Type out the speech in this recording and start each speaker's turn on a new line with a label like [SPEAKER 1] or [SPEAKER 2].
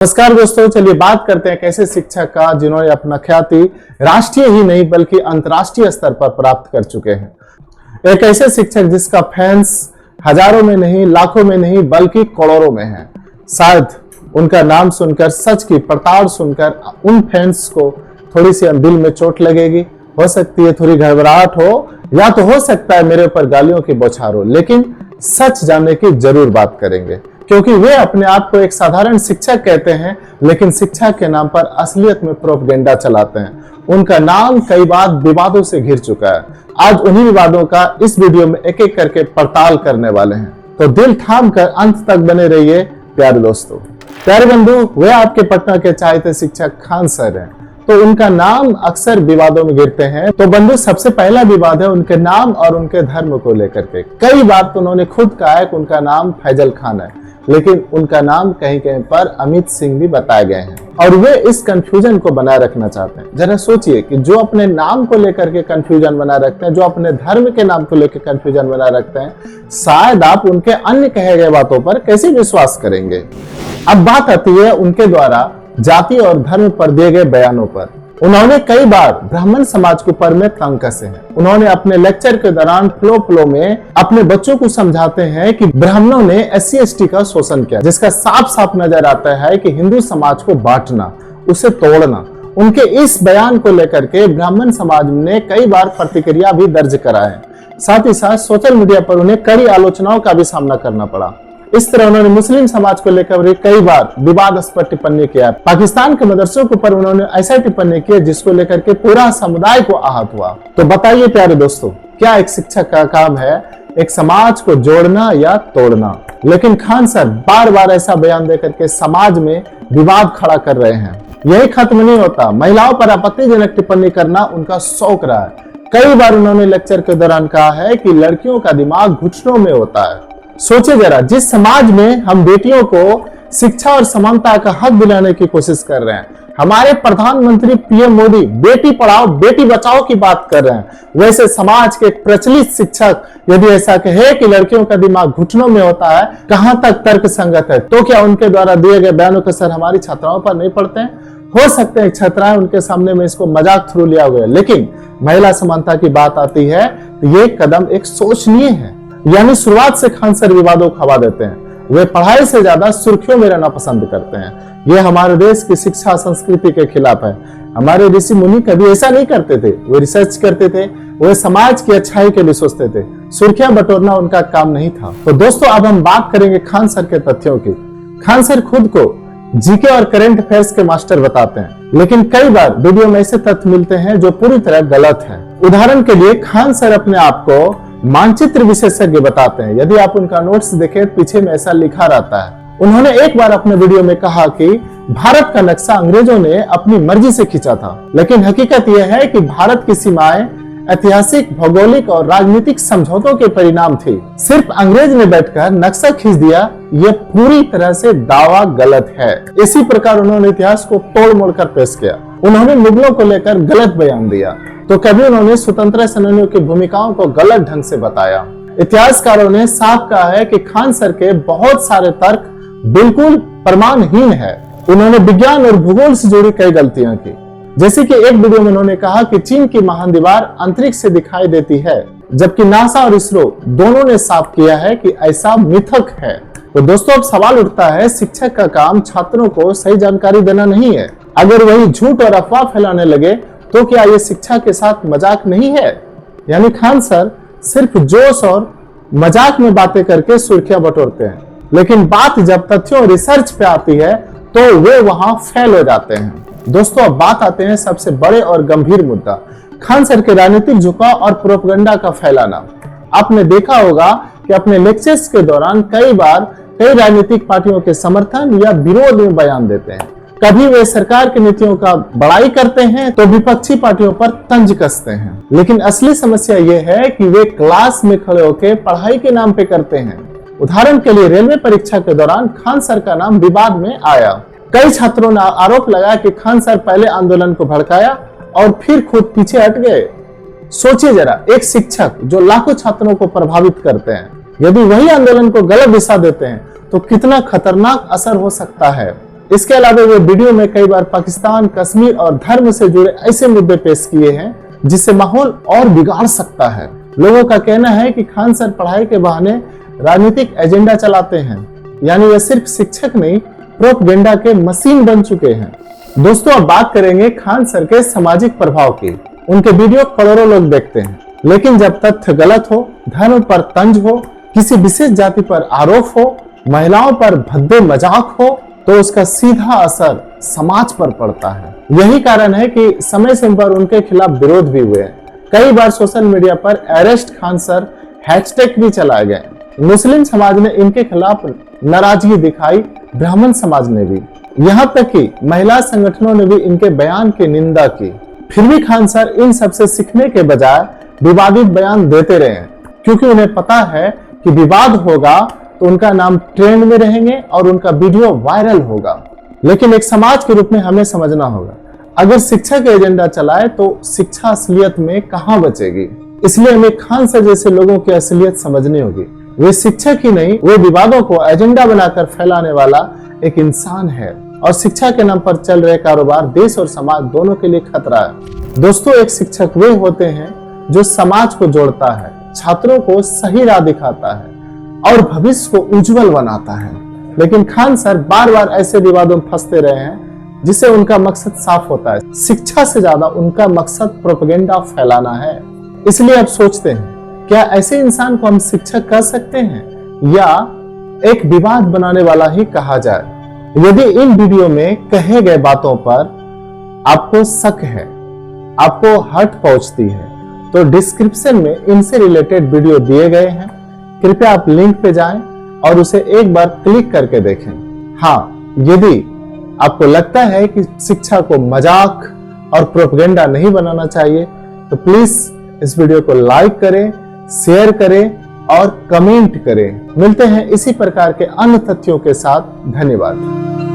[SPEAKER 1] नमस्कार दोस्तों, चलिए बात करते हैं कैसे शिक्षक का जिन्होंने अपना ख्याति राष्ट्रीय ही नहीं बल्कि अंतर्राष्ट्रीय स्तर पर प्राप्त कर चुके हैं। एक ऐसे शिक्षक जिसका फैंस हजारों में नहीं, लाखों में नहीं बल्कि करोड़ों में है। शायद उनका नाम सुनकर, सच की पड़ताल सुनकर उन फैंस को थोड़ी सी दिल में चोट लगेगी, हो सकती है थोड़ी घबराहट हो, या तो हो सकता है मेरे ऊपर गालियों की बौछार हो, लेकिन सच जानने की जरूर बात करेंगे क्योंकि वे अपने आप को एक साधारण शिक्षक कहते हैं, लेकिन शिक्षा के नाम पर असलियत में प्रोपगेंडा चलाते हैं। उनका नाम कई बार विवादों से घिर चुका है। आज उन्हीं विवादों का इस वीडियो में एक एक करके पड़ताल करने वाले हैं, तो दिल थाम कर अंत तक बने रहिए प्यारे दोस्तों। प्यारे बंधु, वे आपके पटना के चाहते शिक्षक खान सर हैं, तो उनका नाम अक्सर विवादों में गिरते हैं। तो बंधु, सबसे पहला विवाद है उनके नाम और उनके धर्म को लेकर के। कई बार तो उन्होंने खुद कहा है कि उनका नाम फैजल खान है, लेकिन उनका नाम कहीं कहीं पर अमित सिंह भी बताए गए हैं और वे इस कंफ्यूजन को बनाए रखना चाहते हैं। जरा सोचिए कि जो अपने नाम को लेकर के कंफ्यूजन बनाए रखते हैं, जो अपने धर्म के नाम को लेकर कंफ्यूजन बनाए रखते हैं, शायद आप उनके अन्य कहे गए बातों पर कैसे विश्वास करेंगे। अब बात आती है उनके द्वारा जाति और धर्म पर दिए गए बयानों पर। उन्होंने कई बार ब्राह्मण समाज के ऊपर में तंग कसे हैं। उन्होंने अपने लेक्चर के दौरान फ्लो में अपने बच्चों को समझाते हैं कि ब्राह्मणों ने SC/ST का शोषण किया, जिसका साफ साफ नजर आता है कि हिंदू समाज को बांटना, उसे तोड़ना। उनके इस बयान को लेकर के ब्राह्मण समाज ने कई बार प्रतिक्रिया भी दर्ज कराए, साथ ही साथ सोशल मीडिया पर उन्हें कड़ी आलोचनाओं का भी सामना करना पड़ा। इस तरह उन्होंने मुस्लिम समाज को लेकर भी कई बार विवादास्पद टिप्पणी किया। पाकिस्तान के मदरसों के ऊपर उन्होंने ऐसा टिप्पणी किया जिसको लेकर के पूरा समुदाय को आहत हुआ। तो बताइए प्यारे दोस्तों, क्या एक शिक्षक का काम है एक समाज को जोड़ना या तोड़ना? लेकिन खान सर बार बार ऐसा बयान देकर के समाज में विवाद खड़ा कर रहे हैं। यही खत्म नहीं होता, महिलाओं पर आपत्तिजनक टिप्पणी करना उनका शौक रहा है। कई बार उन्होंने लेक्चर के दौरान कहा है कि लड़कियों का दिमाग घुटनों में होता है। सोचिए जरा, जिस समाज में हम बेटियों को शिक्षा और समानता का हक दिलाने की कोशिश कर रहे हैं, हमारे प्रधानमंत्री PM मोदी बेटी पढ़ाओ बेटी बचाओ की बात कर रहे हैं, वैसे समाज के एक प्रचलित शिक्षक यदि ऐसा कहे कि लड़कियों का दिमाग घुटनों में होता है, कहां तक तर्क संगत है? तो क्या उनके द्वारा दिए गए बयानों का असर हमारी छात्राओं पर नहीं पड़ते हैं? हो सकते हैं छात्राएं उनके सामने में इसको मजाक थ्रू लिया हुआ है, लेकिन महिला समानता की बात आती है तो ये कदम एक सोचनीय है। यानी शुरुआत से खान सर विवादों को हवा देते हैं। वे पढ़ाई से ज्यादा सुर्खियों में रहना पसंद करते हैं। ये हमारे देश की शिक्षा संस्कृति के खिलाफ है। हमारे ऋषि मुनि कभी ऐसा नहीं करते थे। वे रिसर्च करते थे, वे समाज की अच्छाई के लिए सोचते थे। सुर्खियां बटोरना उनका काम नहीं था। तो दोस्तों, अब हम बात करेंगे खान सर के तथ्यों की। खान सर खुद को GK और करंट अफेयर्स के मास्टर बताते हैं, लेकिन कई बार वीडियो में ऐसे तथ्य मिलते हैं जो पूरी तरह गलत है। उदाहरण के लिए खान सर अपने आप को मानचित्र विशेषज्ञ बताते हैं। यदि आप उनका नोट्स देखें, पीछे में ऐसा लिखा रहता है। उन्होंने एक बार अपने वीडियो में कहा कि भारत का नक्शा अंग्रेजों ने अपनी मर्जी से खींचा था, लेकिन हकीकत यह है कि भारत की सीमाएं ऐतिहासिक, भौगोलिक और राजनीतिक समझौतों के परिणाम थी। सिर्फ अंग्रेज ने बैठकर नक्शा खींच दिया, यह पूरी तरह से दावा गलत है। इसी प्रकार उन्होंने इतिहास को तोड़ मोड़ कर पेश किया। उन्होंने मुगलों को लेकर गलत बयान दिया, तो कभी उन्होंने स्वतंत्रता सेनानियों की भूमिकाओं को गलत ढंग से बताया। इतिहासकारों ने साफ कहा है कि खान सर के बहुत सारे तर्क बिल्कुल प्रमाणहीन है। उन्होंने विज्ञान और भूगोल से जुड़ी कई गलतियां की, जैसे कि एक वीडियो में उन्होंने कहा कि चीन की महान दीवार अंतरिक्ष से दिखाई देती है, जबकि नासा और इसरो दोनों ने साफ किया है कि ऐसा मिथक है। तो दोस्तों, अब सवाल उठता है, शिक्षक का काम छात्रों को सही जानकारी देना नहीं है। अगर वही झूठ और अफवाह फैलाने लगे तो क्या ये शिक्षा के साथ मजाक नहीं है? यानी खान सर सिर्फ जोश और मजाक में बातें करके सुर्खियां बटोरते हैं, लेकिन बात जब तथ्यों और रिसर्च पे आती है तो वे वहां फेल हो जाते हैं। दोस्तों, अब बात आते हैं सबसे बड़े और गंभीर मुद्दा, खान सर के राजनीतिक झुकाव और प्रोपगेंडा का फैलाना। आपने देखा होगा कि अपने लेक्चर्स के दौरान कई बार कई राजनीतिक पार्टियों के समर्थन या विरोध में बयान देते हैं। कभी वे सरकार की नीतियों का बड़ाई करते हैं तो विपक्षी पार्टियों पर तंज कसते हैं। लेकिन असली समस्या यह है कि वे क्लास में खड़े होकर पढ़ाई के नाम पे करते हैं। उदाहरण के लिए रेलवे परीक्षा के दौरान खान सर का नाम विवाद में आया। कई छात्रों ने आरोप लगाया कि खान सर पहले आंदोलन को भड़काया और फिर खुद पीछे हट गए। सोचिए जरा, एक शिक्षक जो लाखों छात्रों को प्रभावित करते हैं, यदि वही आंदोलन को गलत दिशा देते हैं तो कितना खतरनाक असर हो सकता है। इसके अलावा वे वीडियो में कई बार पाकिस्तान, कश्मीर और धर्म से जुड़े ऐसे मुद्दे पेश किए हैं जिससे माहौल और बिगाड़ सकता है। लोगों का कहना है कि खान सर पढ़ाई के बहाने राजनीतिक एजेंडा चलाते हैं, यानी वे सिर्फ शिक्षक नहीं, प्रोपगेंडा के मशीन बन चुके हैं। दोस्तों, अब बात करेंगे खान सर के सामाजिक प्रभाव की। उनके वीडियो करोड़ों लोग देखते हैं, लेकिन जब तथ्य गलत हो, धर्म पर तंज हो, किसी विशेष जाति पर आरोप हो, महिलाओं पर भद्दे मजाक हो, तो उसका सीधा असर समाज पर पड़ता है। यही कारण है कि समय समय पर उनके खिलाफ विरोध भी हुए। कई बार सोशल मीडिया पर अरेस्ट खान सर हैशटैग भी चलाए गए। मुस्लिम समाज ने इनके खिलाफ नाराजगी दिखाई, ब्राह्मण समाज ने भी, यहाँ तक कि महिला संगठनों ने भी इनके बयान की निंदा की। फिर भी खान सर इन सबसे सीखने के बजाय विवादित बयान देते रहे, क्योंकि उन्हें पता है कि विवाद होगा तो उनका नाम ट्रेंड में रहेंगे और उनका वीडियो वायरल होगा। लेकिन एक समाज के रूप में हमें समझना होगा, अगर शिक्षा का एजेंडा चलाए तो शिक्षा असलियत में कहां बचेगी। इसलिए हमें खान सर जैसे लोगों की असलियत समझनी होगी। वे शिक्षक ही नहीं, वे विवादों को एजेंडा बनाकर फैलाने वाला एक इंसान है, और शिक्षा के नाम पर चल रहे कारोबार देश और समाज दोनों के लिए खतरा है। दोस्तों, एक शिक्षक वे होते हैं जो समाज को जोड़ता है, छात्रों को सही राह दिखाता है और भविष्य को उज्जवल बनाता है। लेकिन खान सर बार बार ऐसे विवादों में फंसते रहे हैं जिससे उनका मकसद साफ होता है, शिक्षा से ज्यादा उनका मकसद प्रोपेगेंडा फैलाना है। इसलिए अब सोचते हैं, क्या ऐसे इंसान को हम शिक्षक कह सकते हैं या एक विवाद बनाने वाला ही कहा जाए? यदि इन वीडियो में कहे गए बातों पर आपको शक है, आपको हर्ट पहुंचती है, तो डिस्क्रिप्शन में इनसे रिलेटेड वीडियो दिए गए हैं, कृपया आप लिंक पे जाएं और उसे एक बार क्लिक करके देखें। हाँ, यदि आपको लगता है कि शिक्षा को मजाक और प्रोपेगेंडा नहीं बनाना चाहिए, तो प्लीज इस वीडियो को लाइक करें, शेयर करें और कमेंट करें। मिलते हैं इसी प्रकार के अन्य तथ्यों के साथ। धन्यवाद।